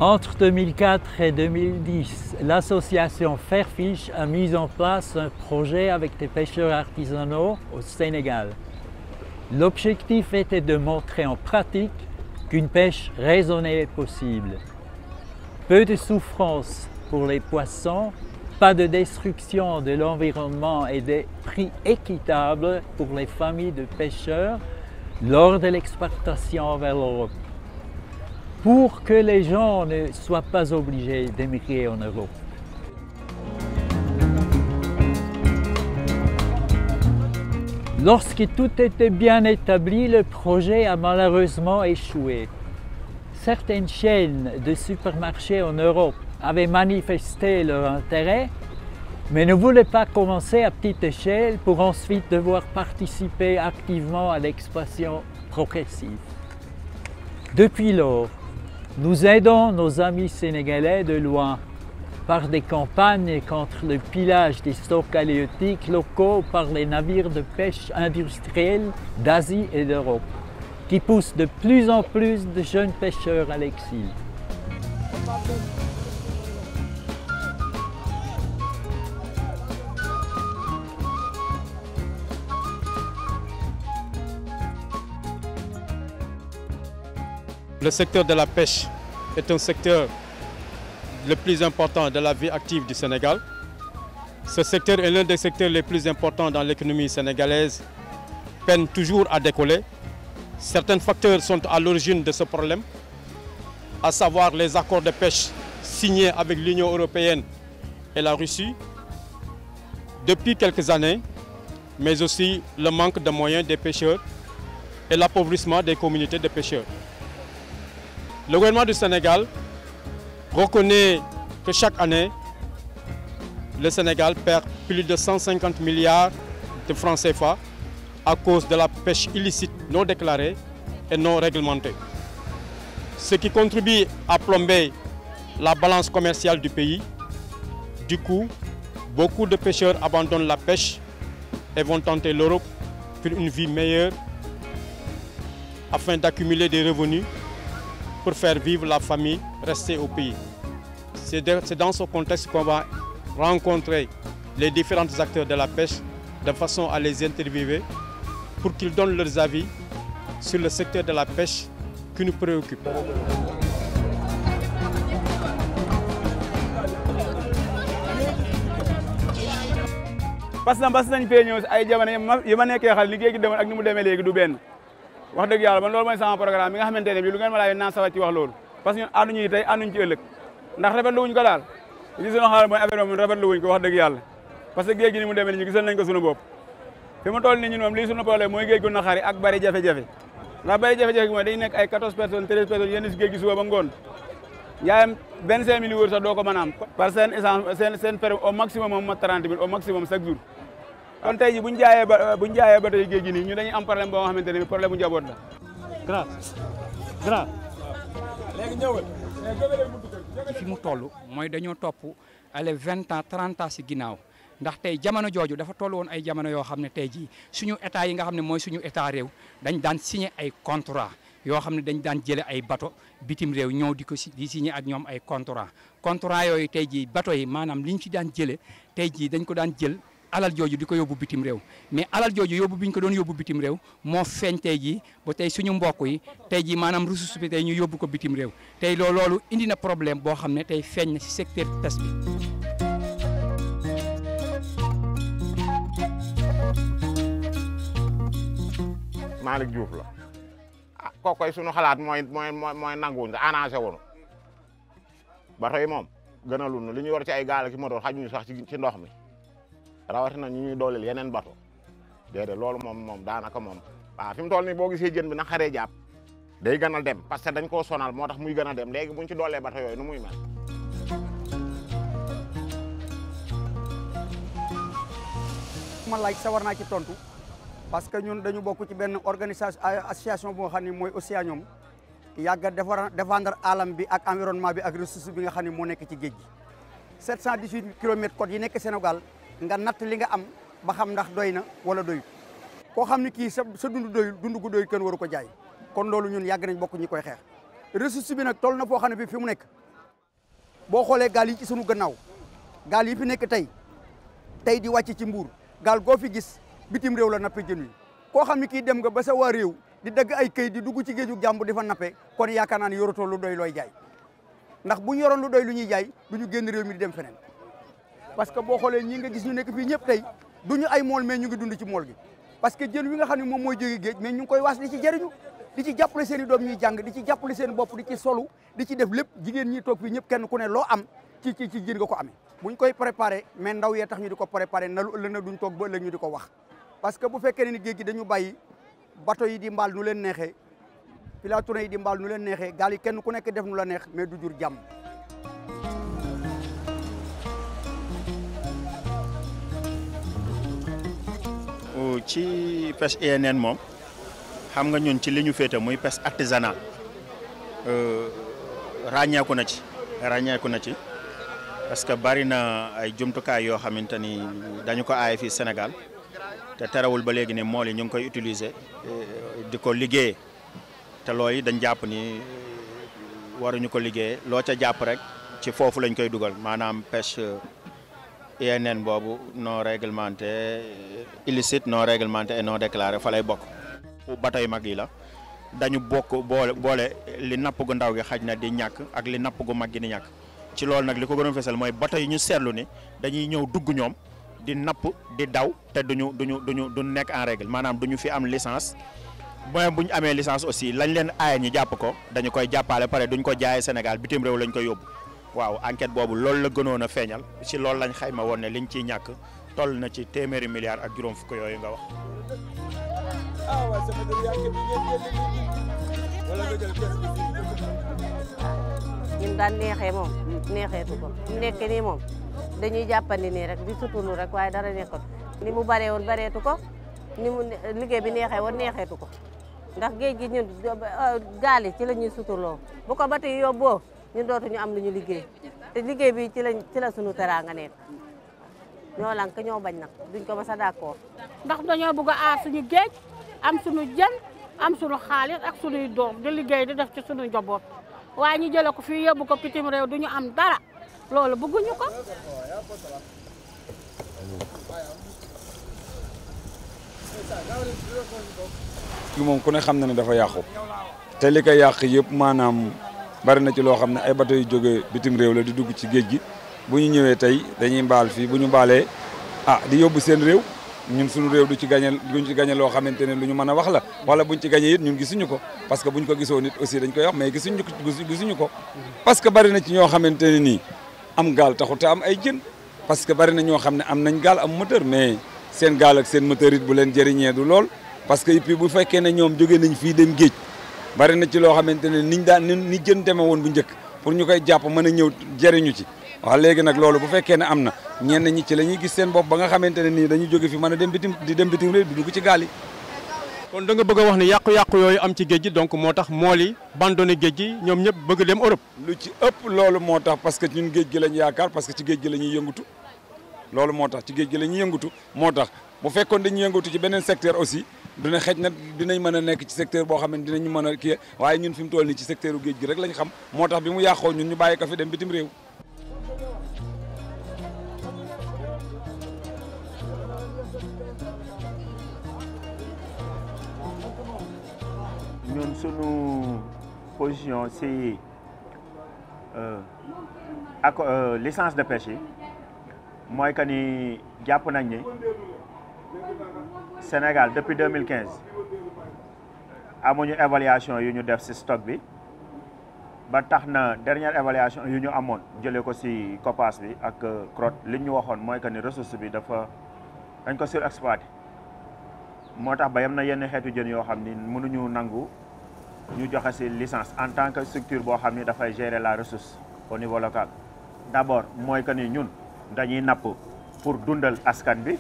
Entre 2004 et 2010, l'association Fairfish a mis en place un projet avec des pêcheurs artisanaux au Sénégal. L'objectif était de montrer en pratique qu'une pêche raisonnée est possible. Peu de souffrance pour les poissons, pas de destruction de l'environnement et des prix équitables pour les familles de pêcheurs lors de l'exportation vers l'Europe. Pour que les gens ne soient pas obligés d'émigrer en Europe. Lorsque tout était bien établi, le projet a malheureusement échoué. Certaines chaînes de supermarchés en Europe avaient manifesté leur intérêt, mais ne voulaient pas commencer à petite échelle pour ensuite devoir participer activement à l'expansion progressive. Depuis lors, nous aidons nos amis sénégalais de loin par des campagnes contre le pillage des stocks halieutiques locaux par les navires de pêche industriels d'Asie et d'Europe, qui poussent de plus en plus de jeunes pêcheurs à l'exil. Le secteur de la pêche est un secteur le plus important de la vie active du Sénégal. Ce secteur est l'un des secteurs les plus importants dans l'économie sénégalaise, peine toujours à décoller. Certains facteurs sont à l'origine de ce problème, à savoir les accords de pêche signés avec l'Union européenne et la Russie depuis quelques années, mais aussi le manque de moyens des pêcheurs et l'appauvrissement des communautés de pêcheurs. Le gouvernement du Sénégal reconnaît que chaque année, le Sénégal perd plus de 150 milliards de francs CFA à cause de la pêche illicite non déclarée et non réglementée. Ce qui contribue à plomber la balance commerciale du pays. Du coup, beaucoup de pêcheurs abandonnent la pêche et vont tenter l'Europe pour une vie meilleure afin d'accumuler des revenus pour faire vivre la famille restée au pays. C'est dans ce contexte qu'on va rencontrer les différents acteurs de la pêche de façon à les interviewer pour qu'ils donnent leurs avis sur le secteur de la pêche qui nous préoccupe. parce que nañ fee ñëw ay jamono yi ma nekkee xal liggéey gi demoon ak ni mu demee léegi du benn wax dëgg yàlla man loolu mooy sama programme bi nga xamante ne bii lu ngeen ma laaj naa sawar ci wax loolu parce que ñun ànduñu yi tey ànduñu ci ëllëg ndax rafetlu wuñ ko daal li sunu xaar mooy affaire moom rafetlu wuñ ko wax dëgg yàlla parce que géej gi ni mu demee ni ñu gisal nañ ko sunu bopp fi mu toll ni ñun moom lii sunu problème mooy géej gu naqari ak bari jafe-jafe ndax bari jafe-jafe gi mooy dañu nekk ay 14 personnes 13 personnes yenn si géej gi suba ba ngoon yaayam 25 000 wër sax doo ko mën a am par seen essence seen ferme au maximum moom ma 30 000 au maximum chaque jour kon tey ji buñ jaayee ba tey géej gi nii ñu dañuy am problème boo nga xamante ne problème bu njaboot la grâce léegi ñëwal fi mu toll mooy dañoo topp ale 20 ans 30 ans si ginnaaw ndax tey jamono jooju dafa toll woon ay jamono yoo xam ne tey jii suñu état yi nga xam ne mooy suñu état réew dañ daan signé ay contrat yoo xam ne dañ daan jële ay bateau bitim réew ñëw di signé ak ñoom ay contrat yooyu tey jii bateau yi maanaam liñ ci daan jële tey jii dañ ko daan jël alal jooju di ko yóbbu bitim réew mais alal jooju yóbbu bi ñu ko doon yóbbu bitim réew moo feeñ tey jii ba tey suñu mbokk yi tey jii maanaam ressource bi tey ñu yóbbu ko bitim réew tey loolu indi na problème boo xam ne tey feeñ na si secteur pêche bi. Malick Diouf la ah kooku koy suñu xalaat mooy nanguwuñ te arrangé woonu bato yi moom gënaluñu li ñu war ci ay gaal ki moto xajuñu sax ci ndox mi. rawatina ñu ñuy dooleel yeneen bato déedéet loolu moom daanaka moom waaw fi mu toll nii boo gisee jën bi na xaree jàpp day gën a dem parce que dañ koo sonal moo tax muy gën a dem léegi buñ ci doolee bato yooyu nu muy mel. ma laaj sawar naa ci tontu parce que ñun dañu bokk ci benn organisation association boo xam ne mooy Océanium yàgg a défendre alam bi ak environnement bi ak ressource bi nga xam ne moo nekk ci géej gi 718 kilomètres côte yi nekk Sénégal nga natt li nga am ba xam ndax doy na wala doyut koo xam ne kii sa dund doyul dund gu doyul kenn waru ko jaay kon loolu ñun yàgg nañ bokk ñi koy xeex ressource bi nag toll na foo xam ne bi fi mu nekk boo xoolee gaal yi ci sunu gannaaw gaal yi fi nekk tey di wàcc ci Mbuur gaal goo fi gis bitim réew la nappe jën wi koo xam ne kii dem nga ba sa waa réew di dagg ay këy di dugg ci géeju jàmbur di fa nappe kon yaakaar naa ne yoratoo lu doy looy jaay ndax bu ñu yoroon lu doy lu ñuy jaay du ñu génn réew mi di dem feneen parce que boo xoolee ñi nga gis ñu nekk fii ñëpp tey du ñu ay mool mais ñu ngi dund ci mool gi parce que jën wi nga xam ne moom mooy jóge géej mais ñu ngi koy waas di ci jëriñu di ci jàppale seen i doom ñuy jàng di ci jàppale seen bopp di ci solu di ci def lépp jigéen ñi toog fii ñëpp kenn ku ne loo am ci jën nga ko amee buñ koy préparé mais ndaw yee tax ñu di ko préparé na lu ëllëg na duñ toog ba ëllëg ñu di ko wax parce que bu fekkee ne ni géej gi dañu bàyyi bateau yi di mbaal nu leen neexee filature yi di mbaal nu leen neexee gaal yi kenn ku nekk def nu la neex mais du jur jàmm. ci pêche INN moom xam nga ñun ci li ñu féete muy pêche artisanale ràññeeku na ci parce que bari na ay jumtukaay yoo xamante ni dañu ko aaye fii Sénégal te terewul ba léegi ne mool yi ñu ngi koy utiliser di ko liggéeyee te looy dañ jàpp ni waruñu ko liggéeyee loo ca jàpp rek ci foofu lañ koy dugal maanaam pêche INN boobu non réglementé illicite non réglementé et non déclaré fa lay bokk. bateau yu mag yi la dañu bokk boole li napp gu ndaw gi xaj na di ñàkk ak li napp gu mag gi di ñàkk ci loolu nag li ko gënoon fesal mooy bateau yi ñu seetlu ni dañuy ñëw dugg ñoom di napp di daw te duñu nekk en règle maanaam duñu fi am licence mooy bu ñu amee licence aussi lañ leen aaye ñu jàpp ko dañu koy jàppale pare duñ ko jaayee Sénégal bitim réew lañ koy yóbbu. waaw enquête boobu loolu la gënoon a feeñal ci loolu lañ xayma woon ne liñ ciy ñàkk toll na ci téeméeri milliards ak juróom fukk yooyu nga wax. ñun daan neexee moom neexeetu ko mu nekk nii moom dañuy jàppandi nii rek di sutulu rek waaye dara nekkatu ni mu baree woon bareetu ko ni mu liggéey bi neexee woon neexeetu ko ndax géej gi ñun gaal yi ci la ñuy sutuloo bu ko bati yóbboo ñun dootuñu am lu ñu liggéey te liggéey bi ci la sunu teraanga nekk ñoo lank ñoo bañ nag duñ ko mës a d'accord. ndax dañoo bëgg a aar suñu géej am suñu jën am suñu xaalis ak suñuy doom di liggéey di def ci suñu njaboot waaye ñu jëlee ko fii yóbbu ko bitim réew duñu am dara loolu bëgguñu ko. moom ku ne xam na ne dafa yàqu te li koy yàq yëpp maanaam. bari na ci loo xam ne ay bateau yu jógee bitim réew la di dugg ci géej gi bu ñu ñëwee tey dañuy mbaal fii bu ñu mbaalee di yóbbu seen réew ñun suñu réew duñ ci gañe loo xamante ne lu ñu mën a wax la wala buñ ci gañe it ñun gisuñu ko parce que buñ ko gisoo nit aussi dañ koy wax mais gisuñu ko parce que bari na ci ñoo xamante ne nii am gaal taxul te am ay jën parce que bari na ñoo xam ne am nañ gaal am moteur mais seen gaal ak seen moteur it bu leen jëriñee du lool parce que et puis bu fekkee ne ñoom jógee nañ fii dem géej bari na ci loo xamante ne ni jën deme woon bu njëkk pour ñu koy jàpp mën a ñëw jëriñu ci waaw léegi nag loolu bu fekkee ne am na ñenn ñi ci la ñuy gis seen bopp ba nga xamante ne nii dañu jóge fi mën a dem bitim réew di dugg ci gaal yi. kon da nga bëgg a wax ni yàqu-yàqu yooyu am ci géej gi donc moo tax mool yi abandonné géej gi ñoom ñëpp bëgg dem Europe. lu ci ëpp loolu moo tax parce que ñun géej gi lañ yaakaar parce que ci géej gi la ñuy yëngatu loolu moo tax ci géej gi la ñuy yëngatu moo tax bu fekkoon dañuy yëngatu ci beneen secteur aussi dina xëj na dinañ mën a nekk ci secteur boo xam ne dinañu mën a kii waaye ñun fi mu toll nii ci secteur u géej gi rek lañ xam moo tax bi mu yàqoo ñun ñu bàyyi ko fi dem bitim réew. ñun sunu position si ak licence de pêche yi mooy que ni jàpp nañ ni Sénégal depuis 2015 amuñu évaluation yu ñu def ci stock bi ba tax na dernière évaluation yu ñu amoon jëlee ko ci COPAS bi ak CROT li ñu waxoon mooy que ni ressource bi dañ ko surexploité moo tax ba yam na yenn xeetu jën yoo xam ni mënuñu nangu ñu joxe ci licence en tant que structure boo xam ni dafay gérer la ressource au niveau local. D'abord mooy que ni ñun dañuy napp pour dundal askan bi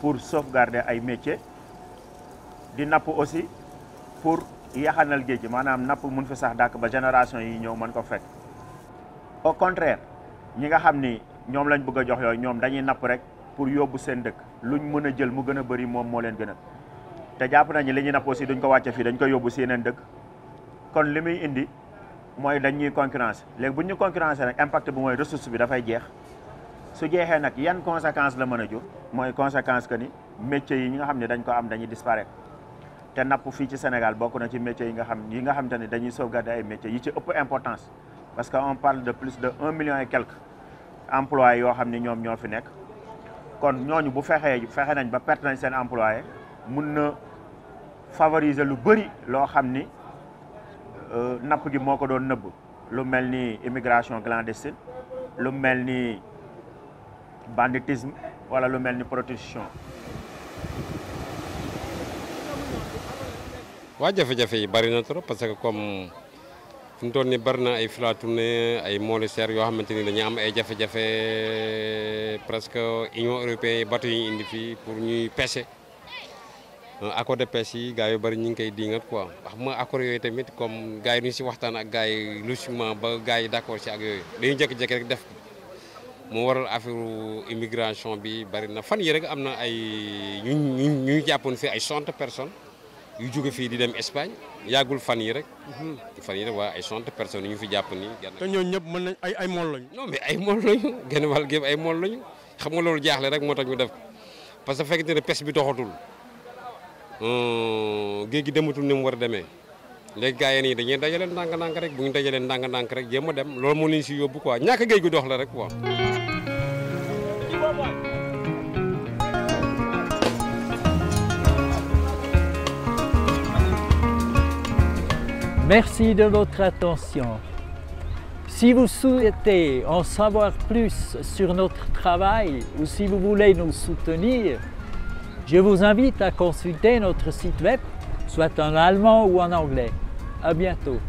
pour sauvegarder ay métiers di napp aussi pour yaxanal géej gi maanaam napp mun fi sax dàkk ba génération yi ñëw mën ko fekk. Au contraire ñi nga xam ni ñoom lañ bëgg a jox yooyu ñoom dañuy napp rek pour yóbbu seen dëkk luñ mën a jël mu gën a bëri moom moo leen gënal te jàpp nañu li ñuy napp aussi duñ ko wàcce fii dañ koy yóbbu si yeneen dëkk kon li muy indi mooy dañ ñuy concurrence léegi bu ñu concurrencer nag impact bi mooy ressource bi dafay jeex su jeexee nag yan conséquence la mën a jur mooy conséquence que ni métiers yi ñi nga xam ne dañ ko am dañuy disparaître te napp fii ci Sénégal bokk na ci métiers yi nga xam te ne dañuy sauvegarder ay métiers yi ci ëpp importance parce que on parle de plus de 1 million et quelques employés yoo xam ne ñoom ñoo fi nekk kon ñooñu bu fexe nañ ba perte nañ seen employé mun na favoriser lu bëri loo xam ni napp gi moo ko doon nëbb lu mel ni immigration clandestine lu mel ni banditisme wala lu mel ni prostitution. waa jafe-jafe yi bari na trop parce que comme fi mu toll nii bari na ay filature tournée ay molisseurs yoo xamante ni dañuy am ay jafe-jafe presque Union européenne yi bateau yi indi fii pour ñuy pêcher accord de pêche yi gars yu bari ñu ngi koy diingat quoi wax ma accord yooyu tamit comme gars yi duñu si waxtaan ak gars yi logiquement ba gars yi d'accord si ak yooyu dañuy jékki-jékki rek def moo waral affaire immigration bi bari na fan yi rek am na ay ñu jàppoon fii ay 60 personnes yu jóge fii di dem Espagne yàggul fan yi rek waa ay 60 personnes yu ñu fi jàpp nii. te ñooñu ñëpp mën nañ ay mool lañu. non mais ay mool lañu genn wàll gépp ay mool lañu xam nga loolu jaaxle rek moo tax ñu def parce que fekkente ne pêche bi doxatul géej gi dematul ni mu war a demee léegi gars yi nii dañuy dajale ndànk-ndànk rek bu ñu dajalee ndànk-ndànk rek jéem a dem loolu moo leen si yóbbu quoi ñàkk géej gi dox la rek quoi. Merci de votre attention. Si vous souhaitez en savoir plus sur notre travail ou si vous voulez nous soutenir, je vous invite à consulter notre site web, soit en allemand ou en anglais. À bientôt.